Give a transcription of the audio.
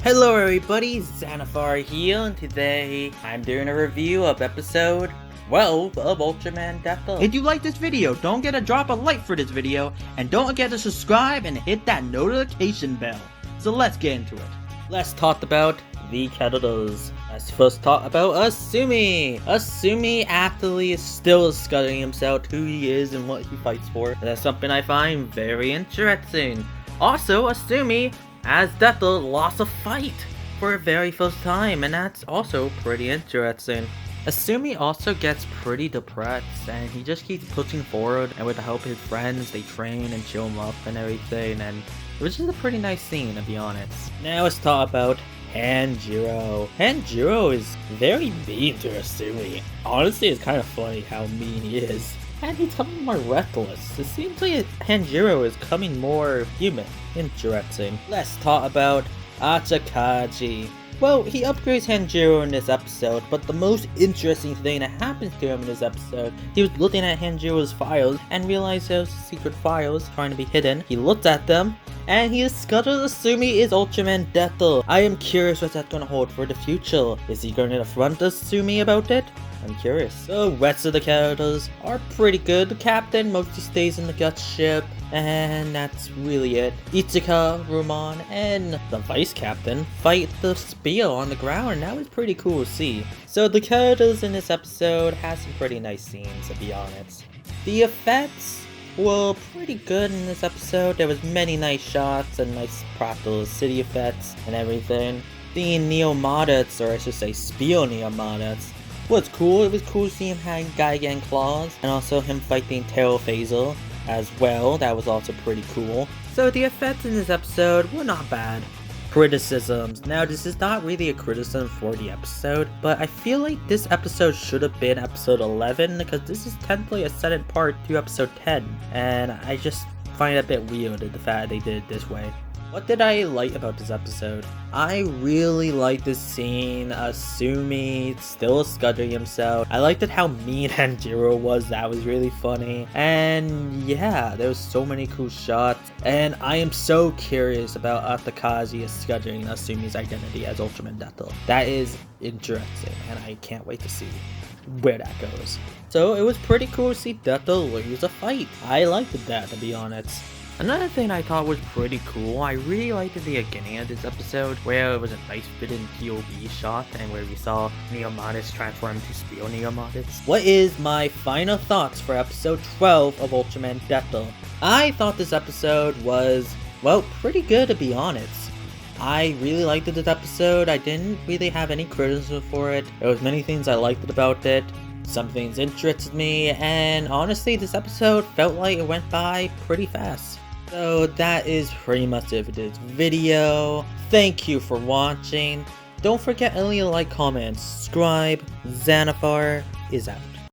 Hello everybody, Xanathar here, and today I'm doing a review of episode 12 of Ultraman Decker. If you like this video, don't forget to drop a like for this video, and don't forget to subscribe and hit that notification bell. So let's get into it. Let's talk about the characters. Let's first talk about Asumi. Asumi actually is still discovering himself, who he is and what he fights for. And that's something I find very interesting. Also, Asumi, as Decker, lost a fight for the very first time, and that's also pretty interesting. Asumi also gets pretty depressed, and he just keeps pushing forward, and with the help of his friends, they train and chill him up and everything, and it was just a pretty nice scene, to be honest. Now let's talk about Hanjiro. Hanjiro is very mean to Asumi. Honestly, it's kind of funny how mean he is. And he's becoming more reckless. It seems like Hanjiro is becoming more human. Interesting. Let's talk about Achikaji. Well, he upgrades Hanjiro in this episode, but the most interesting thing that happens to him in this episode, he was looking at Hanjiro's files and realized those secret files trying to be hidden. He looked at them, and he discovered Asumi is Ultraman Decker. I am curious what that's gonna hold for the future. Is he gonna affront Asumi about it? I'm curious. The rest of the characters are pretty good. The captain mostly stays in the gut ship, and that's really it. Ichika, Ruman, and the vice captain fight the spear on the ground, and that was pretty cool to see. So the characters in this episode had some pretty nice scenes, to be honest. The effects were pretty good in this episode. There was many nice shots and nice practical city effects and everything. The Neomodits, or I should say spear Neomodits, was cool. It was cool to see him having Gigan claws, and also him fighting Terror Phaser as well. That was also pretty cool. So the effects in this episode were not bad. Criticisms. Now, this is not really a criticism for the episode, but I feel like this episode should have been episode 11, because this is technically a second part to episode 10, and I just find it a bit weird the fact they did it this way. What did I like about this episode? I really liked this scene, Asumi still discovering himself. I liked it how mean Hanjiro was, that was really funny. And yeah, there was so many cool shots. And I am so curious about Achikaji discovering Asumi's identity as Ultraman Decker. That is interesting, and I can't wait to see where that goes. So it was pretty cool to see Decker lose a fight. I liked that, to be honest. Another thing I thought was pretty cool, I really liked the beginning of this episode, where it was a nice fitting POV shot, and where we saw Neomodits transform into Spear Neomodits. What is my final thoughts for episode 12 of Ultraman Decker? I thought this episode was, well, pretty good, to be honest. I really liked this episode. I didn't really have any criticism for it. There was many things I liked about it. Some things interested me, and honestly, this episode felt like it went by pretty fast. So that is pretty much it for this video. Thank you for watching. Don't forget to leave a like, comment, subscribe. Xanathar is out.